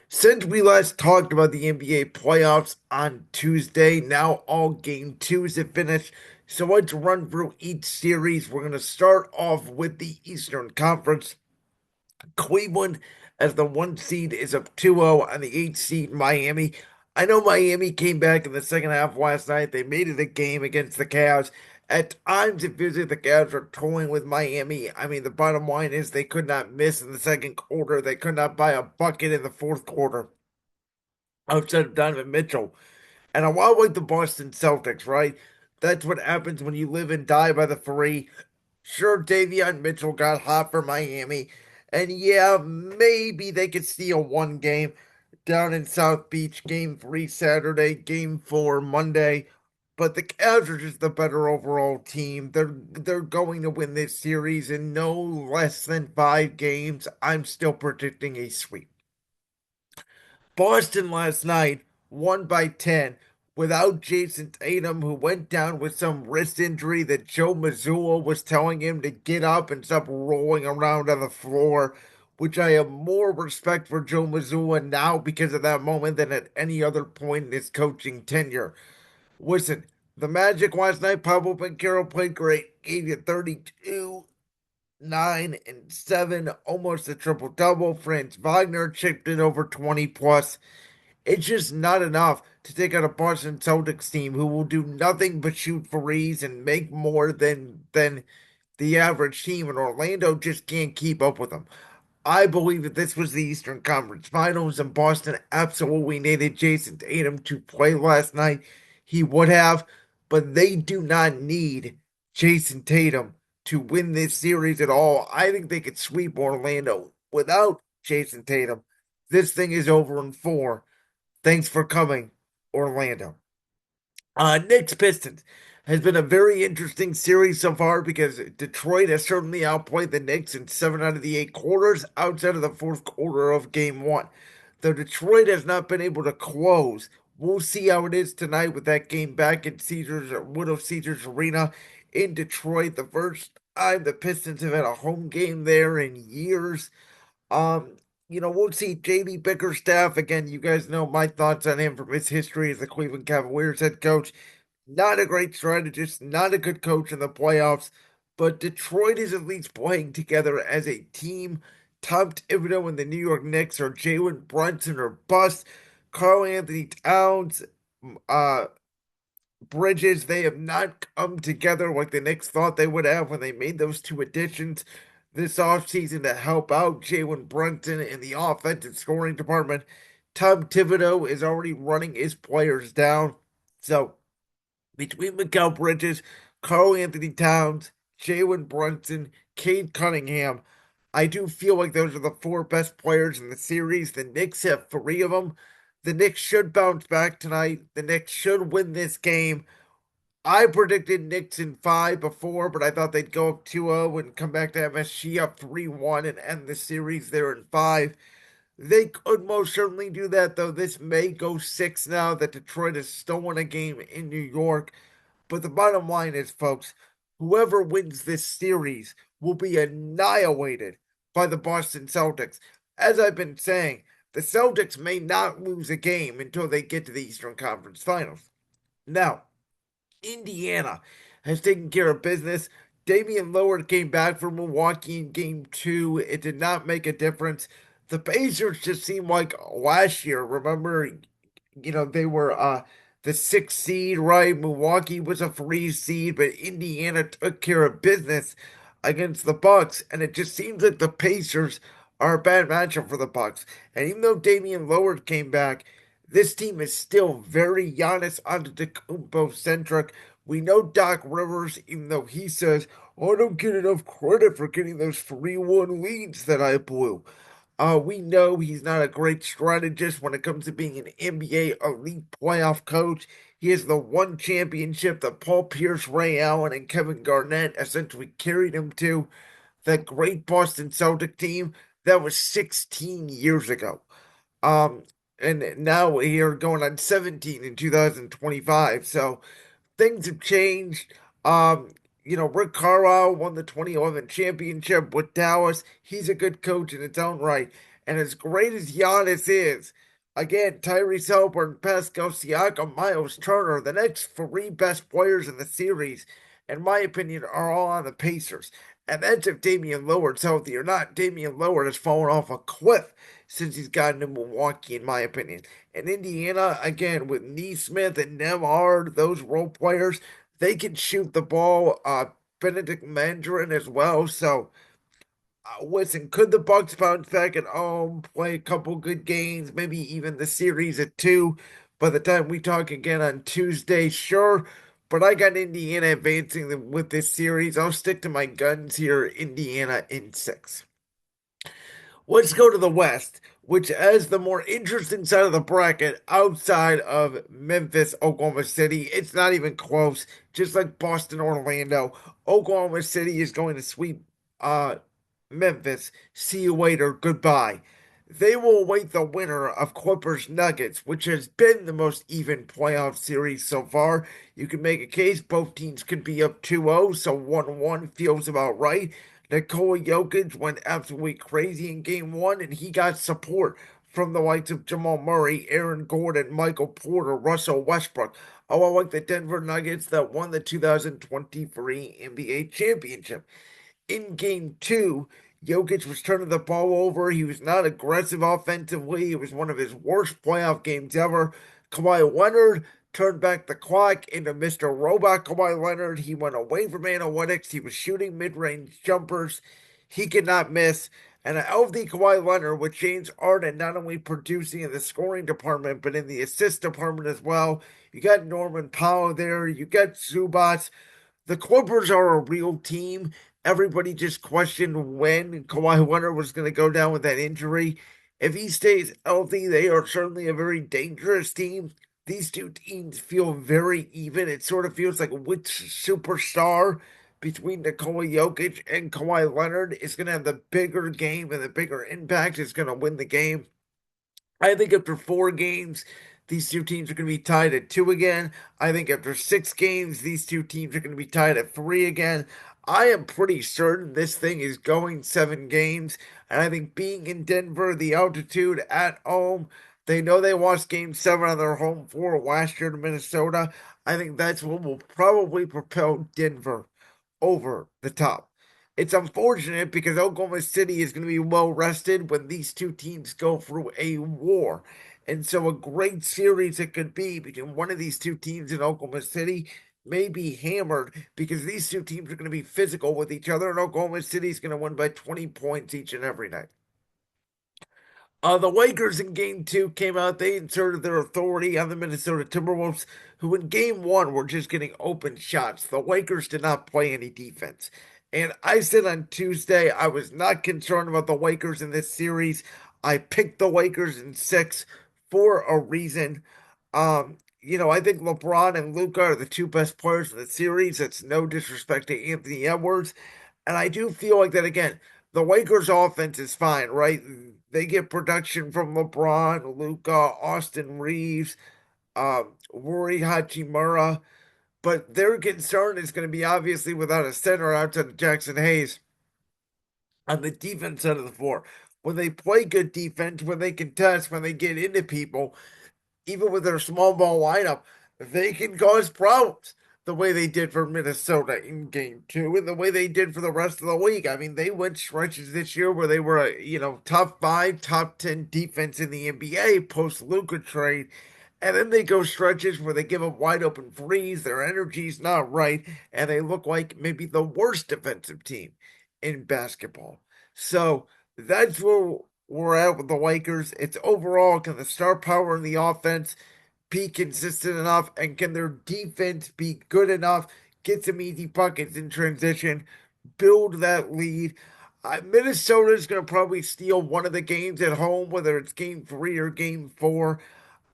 Since we last talked about the NBA playoffs on Tuesday, now all game twos have finished. So let's run through each series. We're going to start off with the Eastern Conference. Cleveland, as the one seed, is up 2-0 on the eight seed Miami. I know Miami came back in the second half last night. They made it a game against the Cavs. At times, it feels like the Cavs are toying with Miami. I mean, the bottom line is they could not miss in the second quarter. They could not buy a bucket in the fourth quarter outside of Donovan Mitchell. And a lot like the Boston Celtics, right? That's what happens when you live and die by the three. Sure, Davion Mitchell got hot for Miami. And yeah, maybe they could steal one game down in South Beach, game three Saturday, game four Monday. But the Cavs are just the better overall team. They're going to win this series in no less than 5 games. I'm still predicting a sweep. Boston last night won by 10 without Jason Tatum, who went down with some wrist injury that Joe Mazzulla was telling him to get up and stop rolling around on the floor, which I have more respect for Joe Mazzulla now because of that moment than at any other point in his coaching tenure. Listen, the Magic last night, Pablo Banchero played great, gave you 32, 9, and 7, almost a triple double. Franz Wagner chipped in over 20 plus. It's just not enough to take out a Boston Celtics team who will do nothing but shoot threes and make more than the average team, and Orlando just can't keep up with them. I believe that this was the Eastern Conference Finals, and Boston absolutely needed Jason Tatum to play last night. He would have, but they do not need Jason Tatum to win this series at all. I think they could sweep Orlando without Jason Tatum. This thing is over in four. Thanks for coming, Orlando. Knicks Pistons has been a very interesting series so far because Detroit has certainly outplayed the Knicks in 7 out of the 8 quarters outside of the fourth quarter of game one. Though Detroit has not been able to close, we'll see how it is tonight with that game back in Caesars or Little Caesars Arena in Detroit. The first time the Pistons have had a home game there in years. Um, we'll see JB Bickerstaff again. You guys know my thoughts on him from his history as the Cleveland Cavaliers head coach. Not a great strategist, not a good coach in the playoffs, but Detroit is at least playing together as a team. Tom Thibodeau and the New York Knicks are Jalen Brunson or bust. Carl Anthony Towns, uh, Bridges, they have not come together like the Knicks thought they would have when they made those two additions this offseason to help out Jalen Brunson in the offensive scoring department. Tom Thibodeau is already running his players down. So between Mikal Bridges, Carl Anthony Towns, Jalen Brunson, Cade Cunningham, I do feel like those are the four best players in the series. The Knicks have three of them. The Knicks should bounce back tonight. The Knicks should win this game. I predicted Knicks in five before, but I thought they'd go up 2-0 and come back to MSG up 3-1 and end the series there in five. They could most certainly do that, though. This may go six now that Detroit has stolen a game in New York. But the bottom line is, folks, whoever wins this series will be annihilated by the Boston Celtics. As I've been saying, the Celtics may not lose a game until they get to the Eastern Conference Finals. Now, Indiana has taken care of business. Damian Lillard came back from Milwaukee in game two. It did not make a difference. The Pacers just seemed like last year. Remember, they were the sixth seed, right? Milwaukee was a free seed, but Indiana took care of business against the Bucks, and it just seems like the Pacers are a bad matchup for the Bucks. And even though Damian Lillard came back, this team is still very Giannis Antetokounmpo centric. We know Doc Rivers, even though he says, "Oh, I don't get enough credit for getting those 3-1 leads that I blew." We know he's not a great strategist when it comes to being an NBA elite playoff coach. He has the one championship that Paul Pierce, Ray Allen, and Kevin Garnett essentially carried him to. That great Boston Celtic team that was 16 years ago. Um, and now we're going on 17 in 2025. So things have changed. Rick Carlisle won the 2011 championship with Dallas. He's a good coach in its own right. And as great as Giannis is, Again, Tyrese Haliburton, Pascal Siakam, Miles Turner, the next three best players in the series, in my opinion, are all on the Pacers. And that's if Damian Lillard's healthy or not. Damian Lillard has fallen off a cliff since he's gotten to Milwaukee, in my opinion. And Indiana, again, with Neesmith and Nemhard, those role players, they can shoot the ball. Benedict Mandarin as well. So listen, could the Bucks bounce back at home, play a couple good games, maybe even the series at two? By the time we talk again on Tuesday, sure. But I got Indiana advancing with this series. I'll stick to my guns here. Indiana in six. Let's go to the West, which has the more interesting side of the bracket outside of Memphis, Oklahoma City. It's not even close. Just like Boston, Orlando, Oklahoma City is going to sweep uh, Memphis. See you later. Goodbye. They will await the winner of Clippers Nuggets, which has been the most even playoff series so far. You can make a case both teams could be up 2-0, so 1-1 feels about right. Nikola Jokic went absolutely crazy in game one, and he got support from the likes of Jamal Murray, Aaron Gordon, Michael Porter, Russell Westbrook. Oh, I like the Denver Nuggets that won the 2023 NBA championship. In game two, Jokic was turning the ball over. He was not aggressive offensively. It was one of his worst playoff games ever. Kawhi Leonard turned back the clock into Mr. Robot Kawhi Leonard. He went away from analytics. He was shooting mid range jumpers. He could not miss. And a healthy Kawhi Leonard with James Harden not only producing in the scoring department, but in the assist department as well. You got Norman Powell there. You got Zubats. The Clippers are a real team. Everybody just questioned when Kawhi Leonard was going to go down with that injury. If he stays healthy, they are certainly a very dangerous team. These two teams feel very even. It sort of feels like which superstar between Nikola Jokic and Kawhi Leonard is going to have the bigger game and the bigger impact is going to win the game. I think after four games, these two teams are going to be tied at two again. I think after six games, these two teams are going to be tied at three again. I am pretty certain this thing is going seven games. And I think being in Denver, the altitude at home, they know they lost game seven on their home floor last year to Minnesota. I think that's what will probably propel Denver over the top. It's unfortunate because Oklahoma City is going to be well rested when these two teams go through a war. And so, a great series it could be between one of these two teams in Oklahoma City may be hammered because these two teams are going to be physical with each other, and Oklahoma City is going to win by 20 points each and every night. The Lakers in game two came out. They inserted their authority on the Minnesota Timberwolves, who in game one were just getting open shots. The Lakers did not play any defense. And I said on Tuesday, I was not concerned about the Lakers in this series. I picked the Lakers in six for a reason. I think LeBron and Luca are the two best players in the series. That's no disrespect to Anthony Edwards. And I do feel like that again. The Lakers offense is fine, right? They get production from LeBron, Luca, Austin Reeves, Rory Hachimura, but their concern is going to be obviously without a center outside of Jackson Hayes on the defense side of the floor. When they play good defense, when they contest, when they get into people, even with their small ball lineup, they can cause problems the way they did for Minnesota in game two and the way they did for the rest of the league. I mean, they went stretches this year where they were top five, top 10 defense in the NBA post Luka trade. And then they go stretches where they give up wide open threes, their energy's not right, and they look like maybe the worst defensive team in basketball. So that's where we're at with the Lakers. It's overall, can the star power in the offense be consistent enough, and can their defense be good enough, get some easy buckets in transition, build that lead? Minnesota is going to probably steal one of the games at home, whether it's game three or game four.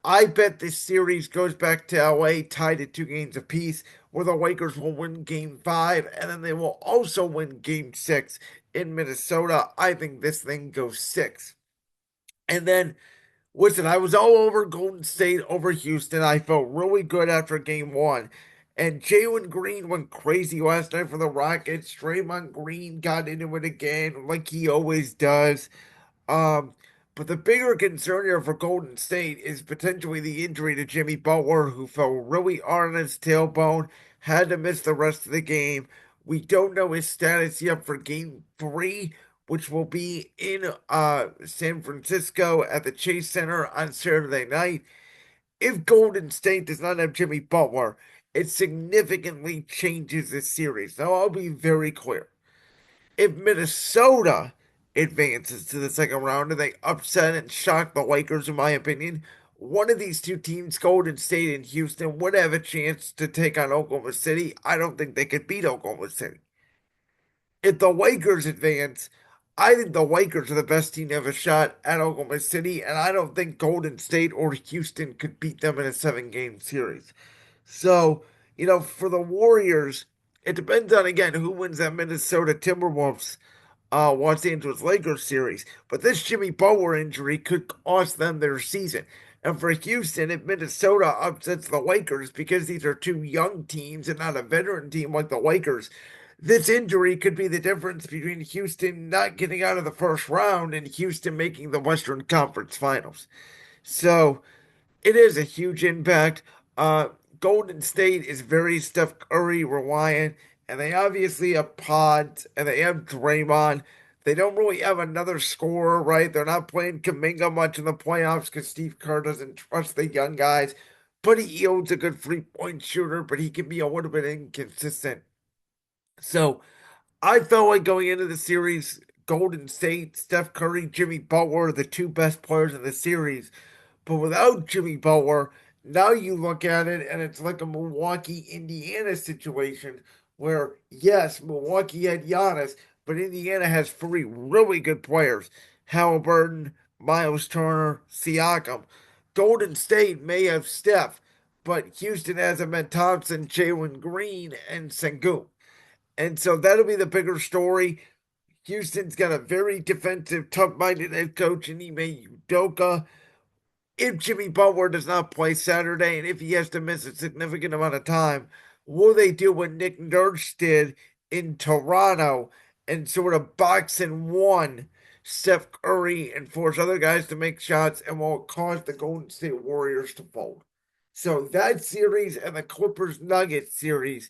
I bet this series goes back to LA tied at two games apiece, where the Lakers will win game five, and then they will also win game six in Minnesota. I think this thing goes six. And then, listen, I was all over Golden State over Houston. I felt really good after game one. And Jalen Green went crazy last night for the Rockets. Draymond Green got into it again, like he always does. Um, But the bigger concern here for Golden State is potentially the injury to Jimmy Butler, who fell really hard on his tailbone, had to miss the rest of the game. We don't know his status yet for game three, which will be in San Francisco at the Chase Center on Saturday night. If Golden State does not have Jimmy Butler, it significantly changes the series. Now, I'll be very clear. If Minnesota advances to the second round and they upset and shock the Lakers, in my opinion, one of these two teams, Golden State and Houston, would have a chance to take on Oklahoma City. I don't think they could beat Oklahoma City. If the Lakers advance, I think the Lakers are the best team to have a shot at Oklahoma City, and I don't think Golden State or Houston could beat them in a 7 game series. So, for the Warriors, it depends on, again, who wins that Minnesota Timberwolves Los Angeles Lakers series. But this Jimmy Butler injury could cost them their season. And for Houston, if Minnesota upsets the Lakers because these are two young teams and not a veteran team like the Lakers, this injury could be the difference between Houston not getting out of the first round and Houston making the Western Conference Finals. So it is a huge impact. Uh, Golden State is very Steph Curry reliant, and they obviously have Pods and they have Draymond. They don't really have another scorer, right? They're not playing Kaminga much in the playoffs because Steve Kerr doesn't trust the young guys. But he yields a good 3-point shooter, but he can be a little bit inconsistent. So I felt like going into the series, Golden State, Steph Curry, Jimmy Butler, the two best players in the series. But without Jimmy Butler, now you look at it and it's like a Milwaukee Indiana situation where, yes, Milwaukee had Giannis, but Indiana has three really good players: Halliburton, Miles Turner, Siakam. Golden State may have Steph, but Houston has Ahmed Thompson, Jalen Green, and Sengun. And so that'll be the bigger story. Houston's got a very defensive, tough-minded head coach in Ime Udoka. If Jimmy Butler does not play Saturday and if he has to miss a significant amount of time, will they do what Nick Nurse did in Toronto and sort of box and one Steph Curry and force other guys to make shots, and will it cause the Golden State Warriors to fold? So that series and the Clippers Nuggets series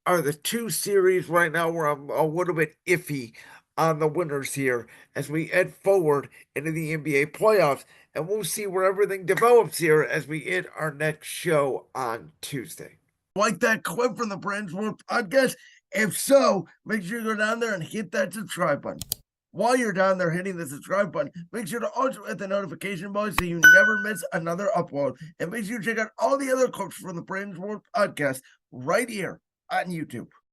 are the two series right now where I'm a little bit iffy on the winners here as we head forward into the NBA playoffs. And we'll see where everything develops here as we hit our next show on Tuesday. Like that clip from the Brands World podcast? If so, make sure you go down there and hit that subscribe button. While you're down there hitting the subscribe button, make sure to also hit the notification bell so you never miss another upload. And make sure you check out all the other clips from the Brands World podcast right here on YouTube.